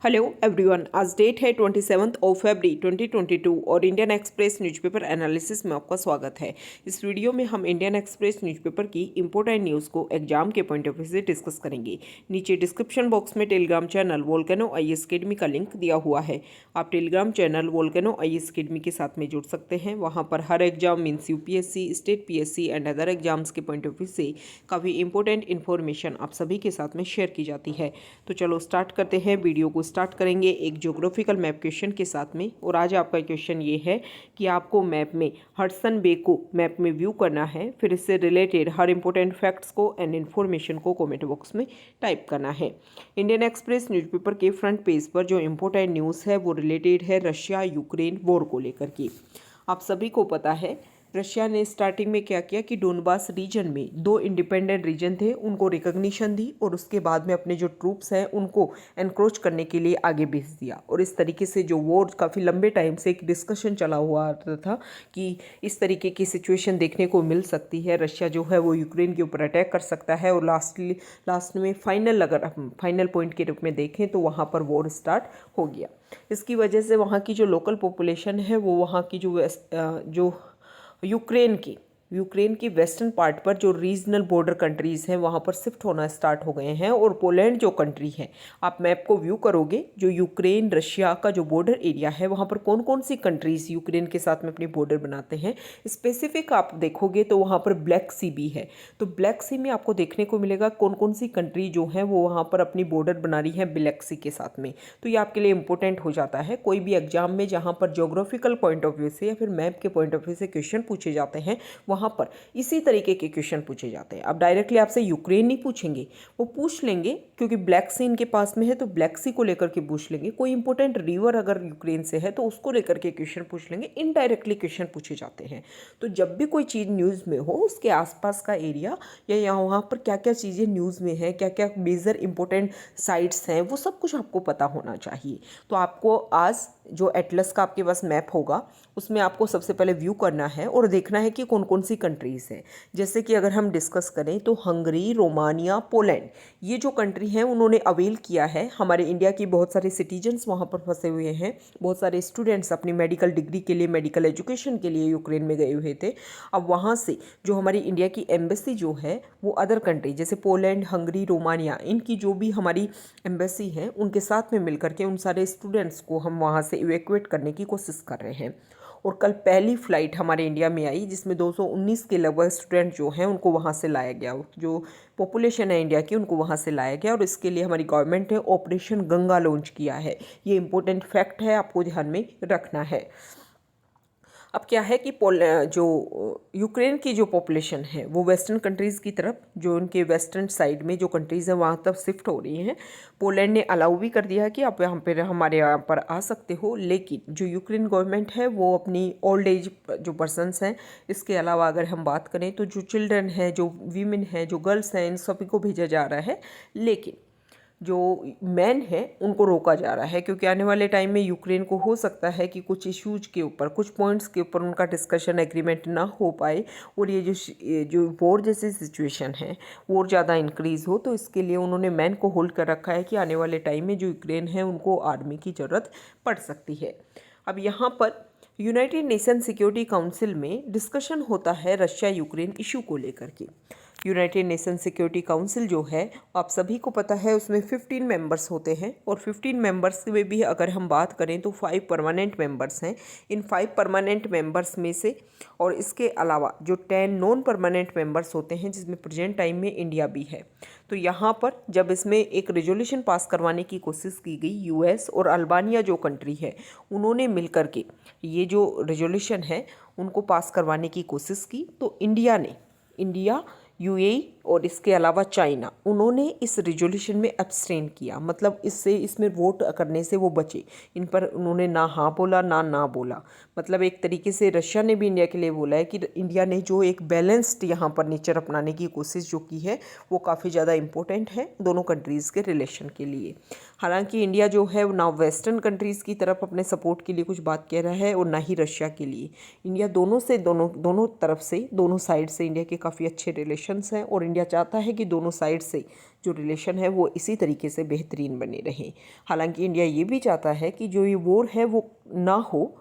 Hello everyone, आज date है 27 फरवरी 2022 और इंडियन एक्सप्रेस न्यूज़पेपर एनालिसिस में आपका स्वागत है। इस वीडियो में हम इंडियन एक्सप्रेस न्यूज़पेपर की इंपॉर्टेंट न्यूज़ को एग्जाम के पॉइंट ऑफ व्यू से डिस्कस करेंगे। नीचे डिस्क्रिप्शन बॉक्स में Telegram channel Volcano IAS academy का लिंक दिया हुआ है। आप Telegram channel Volcano IAS academy के साथ में जुड़ सकते हैं। वहाँ पर हर exam means UPSC, state PSC and other exams के पॉइंट ऑफ व्यू से काफ़ी इंपॉर्टेंट इन्फॉर्मेशन आप सभी के साथ में शेयर की जाती है। तो चलो स्टार्ट करते हैं। वीडियो को स्टार्ट करेंगे एक ज्योग्राफिकल मैप क्वेश्चन के साथ में। और आज आपका क्वेश्चन ये है कि आपको मैप में हडसन बे को मैप में व्यू करना है, फिर इससे रिलेटेड हर इंपॉर्टेंट फैक्ट्स को एंड इन्फॉर्मेशन को कमेंट बॉक्स में टाइप करना है। इंडियन एक्सप्रेस न्यूज़पेपर के फ्रंट पेज पर जो इंपॉर्टेंट न्यूज़ है वो रिलेटेड है रशिया यूक्रेन वॉर को लेकर के। आप सभी को पता है रशिया ने स्टार्टिंग में क्या किया कि डोनबास रीजन में दो इंडिपेंडेंट रीजन थे, उनको रिकॉग्निशन दी और उसके बाद में अपने जो ट्रूप्स हैं उनको एनक्रोच करने के लिए आगे भेज दिया। और इस तरीके से जो वॉर काफ़ी लंबे टाइम से एक डिस्कशन चला हुआ था कि इस तरीके की सिचुएशन देखने को मिल सकती है, रशिया जो है वो यूक्रेन के ऊपर अटैक कर सकता है। और लास्ट में फाइनल अगर फाइनल पॉइंट के रूप में देखें तो वहाँ पर वॉर स्टार्ट हो गया। इसकी वजह से वहाँ की जो लोकल पॉपुलेशन है वो वहाँ की जो यूक्रेन की वेस्टर्न पार्ट पर जो रीजनल बॉर्डर कंट्रीज़ हैं वहाँ पर शिफ्ट होना स्टार्ट हो गए हैं। और पोलैंड जो कंट्री है, आप मैप को व्यू करोगे, जो यूक्रेन रशिया का जो बॉर्डर एरिया है वहाँ पर कौन कौन सी कंट्रीज़ यूक्रेन के साथ में अपनी बॉर्डर बनाते हैं स्पेसिफिक आप देखोगे तो वहाँ पर ब्लैक सी भी है। तो ब्लैक सी में आपको देखने को मिलेगा कौन कौन सी कंट्री जो है वो वहाँ पर अपनी बॉर्डर बना रही है ब्लैक सी के साथ में। तो ये आपके लिए इंपॉर्टेंट हो जाता है कोई भी एग्जाम में जहाँ पर ज्योग्राफिकल पॉइंट ऑफ व्यू से या फिर मैप के पॉइंट ऑफ व्यू से क्वेश्चन पूछे जाते हैं, वहाँ पर इसी तरीके के क्वेश्चन पूछे जाते हैं। अब डायरेक्टली आपसे यूक्रेन नहीं पूछेंगे, वो पूछ लेंगे क्योंकि ब्लैक सी इनके पास में है तो ब्लैक सी को लेकर के पूछ लेंगे। कोई इंपॉर्टेंट रिवर अगर यूक्रेन से है तो उसको लेकर के क्वेश्चन पूछ लेंगे। इनडायरेक्टली क्वेश्चन पूछे जाते हैं। तो जब भी कोई चीज़ न्यूज़ में हो उसके आसपास का एरिया या यहाँ वहाँ पर क्या क्या चीज़ें न्यूज़ में है, क्या क्या मेजर इंपॉर्टेंट साइट्स हैं, वो सब कुछ आपको पता होना चाहिए। तो आपको आज जो एटलस का आपके पास मैप होगा उसमें आपको सबसे पहले व्यू करना है और देखना है कि कौन कौन सी कंट्रीज़ हैं। जैसे कि अगर हम डिस्कस करें तो हंगरी, रोमानिया, पोलैंड, ये जो कंट्री हैं उन्होंने अवेल किया है। हमारे इंडिया की बहुत सारे सिटीजन्स वहाँ पर फंसे हुए हैं, बहुत सारे स्टूडेंट्स अपनी मेडिकल डिग्री के लिए, मेडिकल एजुकेशन के लिए यूक्रेन में गए हुए थे। अब वहाँ से जो हमारी इंडिया की एम्बेसी जो है वो अदर कंट्री जैसे पोलैंड, हंगरी, रोमानिया, इनकी जो भी हमारी एम्बेसी है उनके साथ में मिलकर के उन सारे स्टूडेंट्स को हम वहाँ से इवैक्यूएट करने की कोशिश कर रहे हैं। और कल पहली फ़्लाइट हमारे इंडिया में आई जिसमें 219 के लगभग स्टूडेंट जो हैं उनको वहाँ से लाया गया। जो पॉपुलेशन है इंडिया की उनको वहाँ से लाया गया और इसके लिए हमारी गवर्नमेंट ने ऑपरेशन गंगा लॉन्च किया है। ये इंपॉर्टेंट फैक्ट है, आपको ध्यान में रखना है। अब क्या है कि जो यूक्रेन की जो पॉपुलेशन है वो वेस्टर्न कंट्रीज़ की तरफ, जो उनके वेस्टर्न साइड में जो कंट्रीज़ हैं वहाँ तक शिफ्ट हो रही हैं। पोलैंड ने अलाउ भी कर दिया है कि आप यहाँ पर हमारे यहाँ पर आ सकते हो, लेकिन जो यूक्रेन गवर्नमेंट है वो अपनी ओल्ड एज जो पर्सनस हैं, इसके अलावा अगर हम बात करें तो जो चिल्ड्रन हैं, जो वीमेन हैं, जो गर्ल्स हैं, इन सभी को भेजा जा रहा है। लेकिन जो मैन है उनको रोका जा रहा है क्योंकि आने वाले टाइम में यूक्रेन को हो सकता है कि कुछ इश्यूज के ऊपर, कुछ पॉइंट्स के ऊपर उनका डिस्कशन एग्रीमेंट ना हो पाए और ये जो वॉर जैसी सिचुएशन है वॉर ज़्यादा इंक्रीज़ हो। तो इसके लिए उन्होंने मैन को होल्ड कर रखा है कि आने वाले टाइम में जो यूक्रेन है उनको आर्मी की ज़रूरत पड़ सकती है। अब यहाँ पर यूनाइटेड नेशन सिक्योरिटी काउंसिल में डिस्कशन होता है रशिया यूक्रेन इशू को लेकर के। यूनाइटेड नेशन सिक्योरिटी काउंसिल जो है आप सभी को पता है उसमें 15 मेंबर्स होते हैं और 15 मेंबर्स में भी अगर हम बात करें तो 5 परमानेंट मेंबर्स हैं। इन 5 परमानेंट मेंबर्स में से और इसके अलावा जो 10 नॉन परमानेंट मेंबर्स होते हैं जिसमें प्रेजेंट टाइम में इंडिया भी है। तो यहाँ पर जब इसमें एक रेजोल्यूशन पास करवाने की कोशिश की गई, यूएस और अल्बानिया जो कंट्री है उन्होंने मिलकर के ये जो रेजोल्यूशन है उनको पास करवाने की कोशिश की। तो इंडिया, यूएई और इसके अलावा चाइना, उन्होंने इस रिजोल्यूशन में एब्सटेन किया, मतलब इसमें वोट करने से वो बचे। इन पर उन्होंने ना हाँ बोला ना बोला। मतलब एक तरीके से रशिया ने भी इंडिया के लिए बोला है कि इंडिया ने जो एक बैलेंस्ड यहाँ पर नेचर अपनाने की कोशिश जो की है वो काफ़ी ज़्यादा इंपॉर्टेंट है दोनों कंट्रीज़ के रिलेशन के लिए। हालांकि इंडिया जो है ना वेस्टर्न कंट्रीज़ की तरफ अपने सपोर्ट के लिए कुछ बात कह रहा है और ना ही रशिया के लिए। इंडिया दोनों तरफ से, दोनों साइड से इंडिया के काफ़ी अच्छे रिलेशंस हैं और इंडिया इंडिया चाहता है कि दोनों साइड से जो रिलेशन है वो इसी तरीके से बेहतरीन बने रहें। हालांकि इंडिया ये भी चाहता है कि जो ये वॉर है वो ना हो,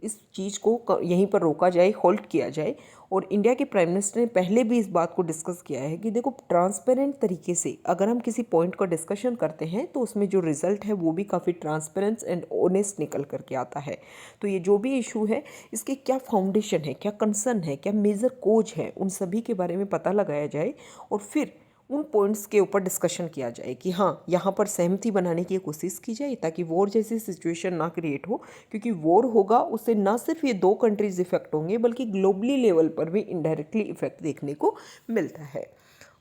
इस चीज़ को यहीं पर रोका जाए, होल्ड किया जाए। और इंडिया के प्राइम मिनिस्टर ने पहले भी इस बात को डिस्कस किया है कि देखो, ट्रांसपेरेंट तरीके से अगर हम किसी पॉइंट का डिस्कशन करते हैं तो उसमें जो रिजल्ट है वो भी काफ़ी ट्रांसपेरेंस एंड ऑनेस्ट निकल करके आता है। तो ये जो भी इशू है, इसके क्या फाउंडेशन है, क्या कंसर्न है, क्या मेजर कोज है, उन सभी के बारे में पता लगाया जाए और फिर उन पॉइंट्स के ऊपर डिस्कशन किया जाए कि हाँ, यहाँ पर सहमति बनाने की कोशिश की जाए ताकि वॉर जैसी सिचुएशन ना क्रिएट हो। क्योंकि वॉर होगा उससे ना सिर्फ ये 2 कंट्रीज इफेक्ट होंगे बल्कि ग्लोबली लेवल पर भी इनडायरेक्टली इफेक्ट देखने को मिलता है।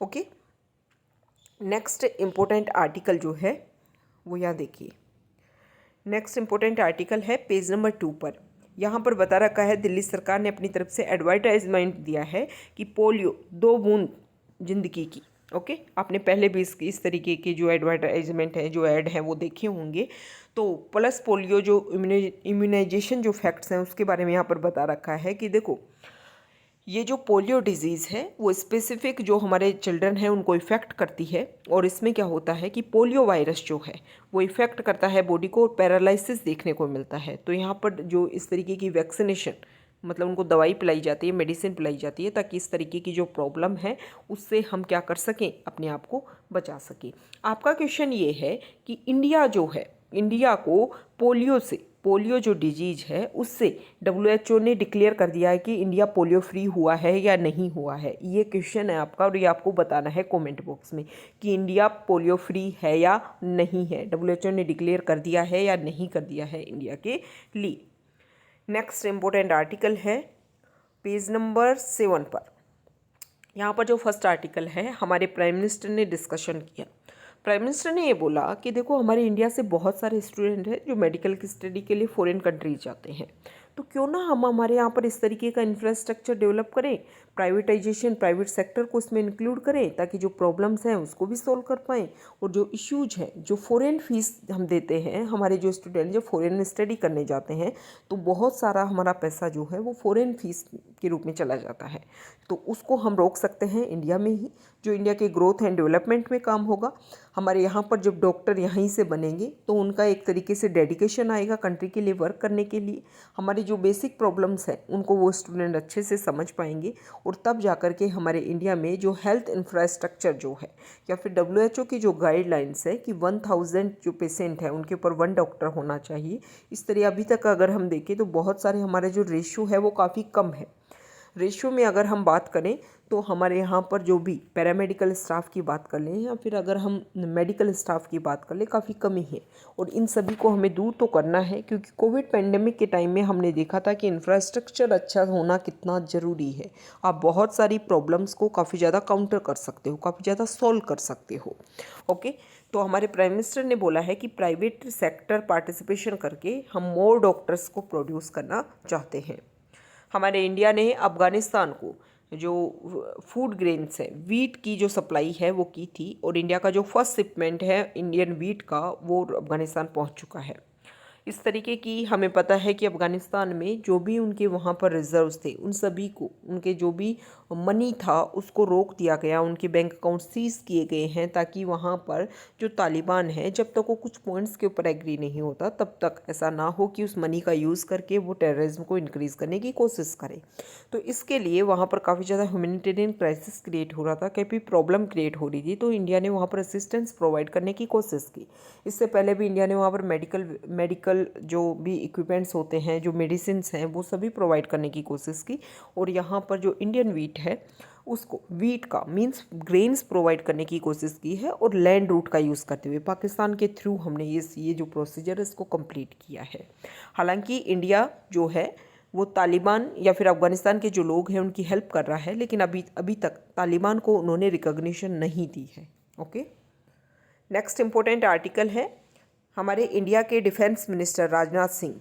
ओके, नेक्स्ट इम्पोर्टेंट आर्टिकल जो है वो यहाँ देखिए। नेक्स्ट इम्पोर्टेंट आर्टिकल है पेज नंबर 2 पर। यहाँ पर बता रखा है, दिल्ली सरकार ने अपनी तरफ से एडवर्टाइजमेंट दिया है कि पोलियो 2 बूंद जिंदगी की। ओके, आपने पहले भी इस तरीके के जो एडवर्टाइजमेंट है, जो ऐड हैं वो देखे होंगे। तो प्लस पोलियो जो इम्यूनाइजेशन जो फैक्ट्स हैं उसके बारे में यहाँ पर बता रखा है कि देखो, ये जो पोलियो डिजीज़ है वो स्पेसिफिक जो हमारे चिल्ड्रन हैं उनको इफ़ेक्ट करती है। और इसमें क्या होता है कि पोलियो वायरस जो है वो इफ़ेक्ट करता है बॉडी को और पैरालिसिस देखने को मिलता है। तो यहाँ पर जो इस तरीके की वैक्सीनेशन, मतलब उनको दवाई पिलाई जाती है, मेडिसिन पिलाई जाती है ताकि इस तरीके की जो प्रॉब्लम है उससे हम क्या कर सकें, अपने आप को बचा सकें। आपका क्वेश्चन ये है कि इंडिया जो है, इंडिया को पोलियो जो डिजीज है उससे WHO ने डिक्लेयर कर दिया है कि इंडिया पोलियो फ्री हुआ है या नहीं हुआ है। ये क्वेश्चन है आपका और ये आपको बताना है कमेंट बॉक्स में कि इंडिया पोलियो फ्री है या नहीं है। WHO ने डिक्लेयर कर दिया है या नहीं कर दिया है इंडिया के लिए। नेक्स्ट इम्पोर्टेंट आर्टिकल है पेज नंबर 7 पर। यहाँ पर जो फर्स्ट आर्टिकल है, हमारे प्राइम मिनिस्टर ने डिस्कशन किया। प्राइम मिनिस्टर ने ये बोला कि देखो, हमारे इंडिया से बहुत सारे स्टूडेंट हैं जो मेडिकल की स्टडी के लिए फॉरेन कंट्रीज जाते हैं, तो क्यों ना हम हमारे यहाँ पर इस तरीके का इंफ्रास्ट्रक्चर डेवलप करें, प्राइवेटाइजेशन, प्राइवेट सेक्टर को इसमें इंक्लूड करें ताकि जो प्रॉब्लम्स हैं उसको भी सॉल्व कर पाएँ। और जो इश्यूज हैं, जो फॉरेन फीस हम देते हैं, हमारे जो स्टूडेंट जो फॉरेन स्टडी करने जाते हैं, तो बहुत सारा हमारा पैसा जो है वो फॉरेन फीस के रूप में चला जाता है। तो उसको हम रोक सकते हैं इंडिया में ही, जो इंडिया के ग्रोथ एंड डेवलपमेंट में काम होगा। हमारे यहाँ पर जब डॉक्टर यहीं से बनेंगे तो उनका एक तरीके से डेडिकेशन आएगा कंट्री के लिए वर्क करने के लिए। हमारी जो बेसिक प्रॉब्लम्स हैं उनको वो स्टूडेंट अच्छे से समझ पाएंगे और तब जाकर के हमारे इंडिया में जो हेल्थ इंफ्रास्ट्रक्चर जो है, या फिर WHO की जो गाइडलाइंस है कि 1000 जो पेशेंट है उनके ऊपर 1 डॉक्टर होना चाहिए, इस तरह अभी तक अगर हम देखें तो बहुत सारे हमारे जो रेशियो है वो काफ़ी कम है। रेशियो में अगर हम बात करें तो हमारे यहाँ पर जो भी पैरामेडिकल स्टाफ की बात कर लें या फिर अगर हम मेडिकल स्टाफ की बात कर लें, काफ़ी कमी है। और इन सभी को हमें दूर तो करना है, क्योंकि कोविड पेंडेमिक के टाइम में हमने देखा था कि इंफ्रास्ट्रक्चर अच्छा होना कितना ज़रूरी है। आप बहुत सारी प्रॉब्लम्स को काफ़ी ज़्यादा काउंटर कर सकते हो, काफ़ी ज़्यादा सॉल्व कर सकते हो। ओके, तो हमारे प्राइम मिनिस्टर ने बोला है कि प्राइवेट सेक्टर पार्टिसिपेशन करके हम मोर डॉक्टर्स को प्रोड्यूस करना चाहते हैं। हमारे इंडिया ने अफ़गानिस्तान को जो फूड ग्रेन्स है, वीट की जो सप्लाई है वो की थी, और इंडिया का जो फर्स्ट शिपमेंट है इंडियन वीट का वो अफ़गानिस्तान पहुंच चुका है। इस तरीके की हमें पता है कि अफ़गानिस्तान में जो भी उनके वहाँ पर रिजर्व्स थे उन सभी को, उनके जो भी मनी था उसको रोक दिया गया, उनके बैंक अकाउंट सीज किए गए हैं ताकि वहाँ पर जो तालिबान है, जब तक वो कुछ पॉइंट्स के ऊपर एग्री नहीं होता तब तक ऐसा ना हो कि उस मनी का यूज़ करके वो टेररिज्म को इंक्रीज़ करने की कोशिश करें। तो इसके लिए वहाँ पर काफ़ी ज़्यादा ह्यूमैनिटेरियन क्राइसिस क्रिएट हो रहा था, काफ़ी प्रॉब्लम क्रिएट हो रही थी। तो इंडिया ने वहाँ पर असिस्टेंस प्रोवाइड करने की कोशिश की। इससे पहले भी इंडिया ने वहाँ पर मेडिकल जो भी इक्विपमेंट्स होते हैं, जो मेडिसिन्स हैं, वो सभी प्रोवाइड करने की कोशिश की। और यहाँ पर जो इंडियन वीट है उसको, वीट का मींस ग्रेन्स प्रोवाइड करने की कोशिश की है, और लैंड रूट का यूज़ करते हुए पाकिस्तान के थ्रू हमने ये जो प्रोसीजर है इसको कंप्लीट किया है। हालांकि इंडिया जो है वो तालिबान या फिर अफ़गानिस्तान के जो लोग हैं उनकी हेल्प कर रहा है, लेकिन अभी तक तालिबान को उन्होंने रिकॉग्निशन नहीं दी है। ओके, नेक्स्ट इम्पोर्टेंट आर्टिकल है, हमारे इंडिया के डिफेंस मिनिस्टर राजनाथ सिंह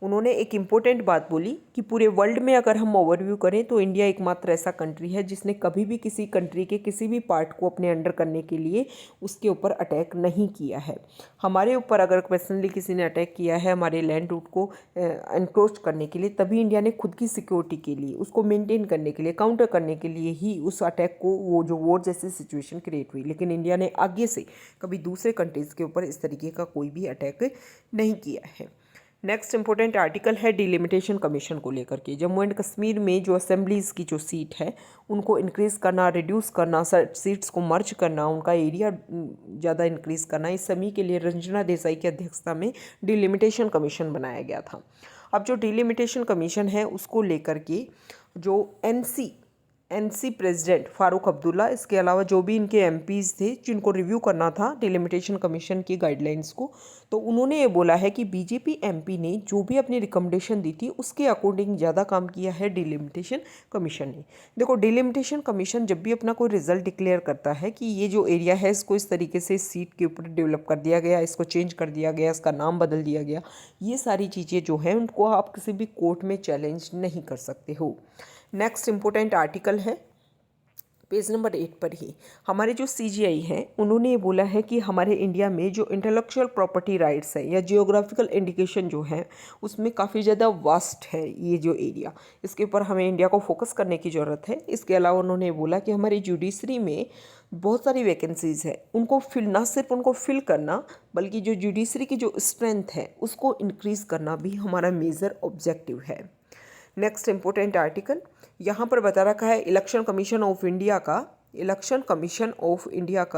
उन्होंने एक इम्पोर्टेंट बात बोली कि पूरे वर्ल्ड में अगर हम ओवरव्यू करें तो इंडिया एकमात्र ऐसा कंट्री है जिसने कभी भी किसी कंट्री के किसी भी पार्ट को अपने अंडर करने के लिए उसके ऊपर अटैक नहीं किया है। हमारे ऊपर अगर पर्सनली किसी ने अटैक किया है हमारे लैंड रूट को एनक्रोच करने के लिए, तभी इंडिया ने खुद की सिक्योरिटी के लिए, उसको मेंटेन करने के लिए, काउंटर करने के लिए ही उस अटैक को, वो जो वॉर जैसी सिचुएशन क्रिएट हुई, लेकिन इंडिया ने आगे से कभी दूसरे कंट्रीज़ के ऊपर इस तरीके का कोई भी अटैक नहीं किया है। नेक्स्ट इंपॉर्टेंट आर्टिकल है डिलिमिटेशन कमीशन को लेकर के। जम्मू एंड कश्मीर में जो असेंबलीज़ की जो सीट है उनको इंक्रीज़ करना, रिड्यूस करना, सीट्स को मर्ज करना, उनका एरिया ज़्यादा इंक्रीज़ करना, इस सभी के लिए रंजना देसाई की अध्यक्षता में डिलिमिटेशन कमीशन बनाया गया था। अब जो डिलिमिटेशन कमीशन है उसको लेकर के जो एनसी प्रेसिडेंट फारूक अब्दुल्ला, इसके अलावा जो भी इनके एमपीज़ थे जिनको रिव्यू करना था डिलिमिटेशन कमीशन की गाइडलाइंस को, तो उन्होंने ये बोला है कि बीजेपी एमपी ने जो भी अपनी रिकमेंडेशन दी थी उसके अकॉर्डिंग ज़्यादा काम किया है डिलिमिटेशन कमीशन ने। देखो, डिलिमिटेशन कमीशन जब भी अपना कोई रिजल्ट डिक्लेयर करता है कि ये जो एरिया है इसको इस तरीके से इस सीट के ऊपर डेवलप कर दिया गया, इसको चेंज कर दिया गया, इसका नाम बदल दिया गया, ये सारी चीज़ें जो हैं उनको आप किसी भी कोर्ट में चैलेंज नहीं कर सकते हो। नेक्स्ट इम्पोर्टेंट आर्टिकल है पेज नंबर 8 पर ही। हमारे जो सीजीआई हैं उन्होंने ये बोला है कि हमारे इंडिया में जो इंटेलेक्चुअल प्रॉपर्टी राइट्स है या जियोग्राफिकल इंडिकेशन जो है उसमें काफ़ी ज़्यादा वास्ट है ये जो एरिया, इसके ऊपर हमें इंडिया को फोकस करने की ज़रूरत है। इसके अलावा उन्होंने बोला कि हमारी जुडिशरी में बहुत सारी वैकेंसीज़ है, उनको फिल, ना सिर्फ उनको फिल करना बल्कि जो जुडिशरी की जो स्ट्रेंथ है उसको इंक्रीज़ करना भी हमारा मेजर ऑब्जेक्टिव है। नेक्स्ट इम्पोर्टेंट आर्टिकल यहाँ पर बता रखा है इलेक्शन कमीशन ऑफ इंडिया का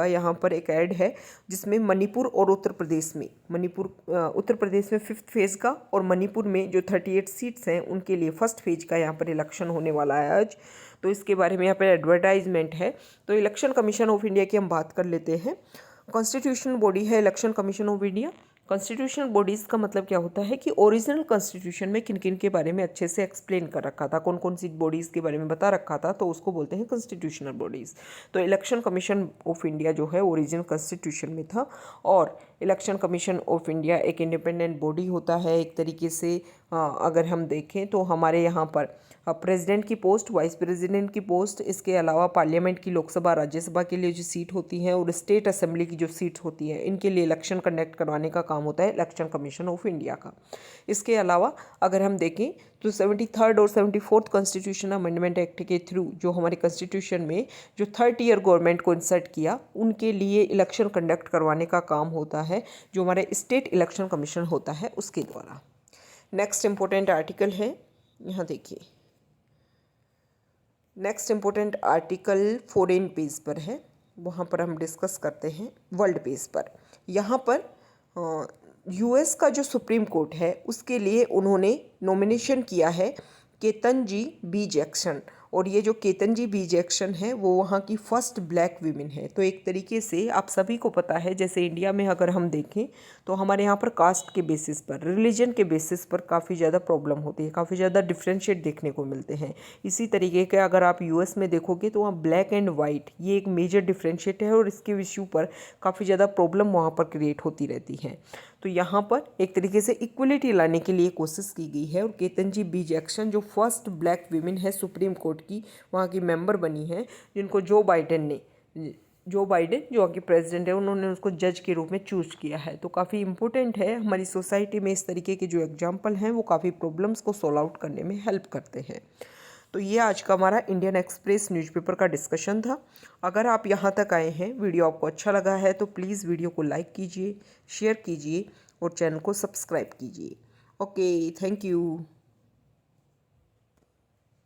यहाँ पर एक ऐड है जिसमें मणिपुर और उत्तर प्रदेश में, उत्तर प्रदेश में 5th फेज़ का और मणिपुर में जो 38 सीट्स हैं उनके लिए 1st फेज का यहाँ पर इलेक्शन होने वाला है आज। तो इसके बारे में यहाँ पर एडवर्टाइजमेंट है। तो इलेक्शन कमीशन ऑफ इंडिया की हम बात कर लेते हैं। कॉन्स्टिट्यूशनल बॉडी है election commission of India. Constitutional bodies का मतलब क्या होता है कि ओरिजिनल कॉन्स्टिट्यूशन में किन किन के बारे में अच्छे से एक्सप्लेन कर रखा था, कौन कौन सी बॉडीज़ के बारे में बता रखा था, तो उसको बोलते हैं कॉन्स्टिट्यूशनल बॉडीज़। तो इलेक्शन कमीशन ऑफ इंडिया जो है ओरिजिनल कॉन्स्टिट्यूशन में था। और इलेक्शन कमीशन ऑफ इंडिया एक इंडिपेंडेंट बॉडी होता है एक तरीके से। अगर हम देखें तो हमारे यहाँ पर प्रेसिडेंट की पोस्ट, वाइस प्रेसिडेंट की पोस्ट, इसके अलावा पार्लियामेंट की, लोकसभा, राज्यसभा के लिए जो सीट होती हैं और स्टेट असेंबली की जो सीट्स होती हैं इनके लिए इलेक्शन कंडक्ट करवाने का काम होता है इलेक्शन कमीशन ऑफ इंडिया का। इसके अलावा अगर हम देखें तो 73rd और 74th कॉन्स्टिट्यूशन अमेंडमेंट एक्ट के थ्रू जो हमारे कॉन्स्टिट्यूशन में जो 3rd ईयर गवर्नमेंट को इंसर्ट किया उनके लिए इलेक्शन कंडक्ट करवाने का काम होता है जो हमारे स्टेट इलेक्शन कमीशन होता है उसके द्वारा। नेक्स्ट इम्पोर्टेंट आर्टिकल है, यहाँ देखिए, next important article foreign page पर है, वहाँ पर हम डिस्कस करते हैं वर्ल्ड पेज पर। यहाँ पर यूएस का जो सुप्रीम कोर्ट है उसके लिए उन्होंने नॉमिनेशन किया है केतनजी बी जैक्सन, और ये जो केतनजी बी जैक्सन है वो वहाँ की फर्स्ट ब्लैक वीमेन है। तो एक तरीके से आप सभी को पता है जैसे इंडिया में अगर हम देखें तो हमारे यहाँ पर कास्ट के बेसिस पर, रिलीजन के बेसिस पर काफ़ी ज़्यादा प्रॉब्लम होती है, काफ़ी ज़्यादा डिफ्रेंशिएट देखने को मिलते हैं। इसी तरीके के अगर आप यूएस में देखोगे तो वहाँ ब्लैक एंड वाइट ये एक मेजर डिफ्रेंशिएट है और इसके इशू पर काफ़ी ज़्यादा प्रॉब्लम वहाँ पर क्रिएट होती रहती है। तो यहाँ पर एक तरीके से इक्वलिटी लाने के लिए कोशिश की गई है और केतनजी बी जैक्सन जो फर्स्ट ब्लैक वीमेन है सुप्रीम कोर्ट की, वहाँ की मेंबर बनी है, जिनको जो बाइडेन जो वहाँ के प्रेसिडेंट है उन्होंने उसको जज के रूप में चूज किया है। तो काफ़ी इंपॉर्टेंट है हमारी सोसाइटी में, इस तरीके के जो एग्जाम्पल हैं वो काफ़ी प्रॉब्लम्स को सॉल्व आउट करने में हेल्प करते हैं। तो ये आज का हमारा इंडियन एक्सप्रेस न्यूज़पेपर का डिस्कशन था। अगर आप यहाँ तक आए हैं, वीडियो आपको अच्छा लगा है तो प्लीज़ वीडियो को लाइक कीजिए, शेयर कीजिए और चैनल को सब्सक्राइब कीजिए। Okay, thank you.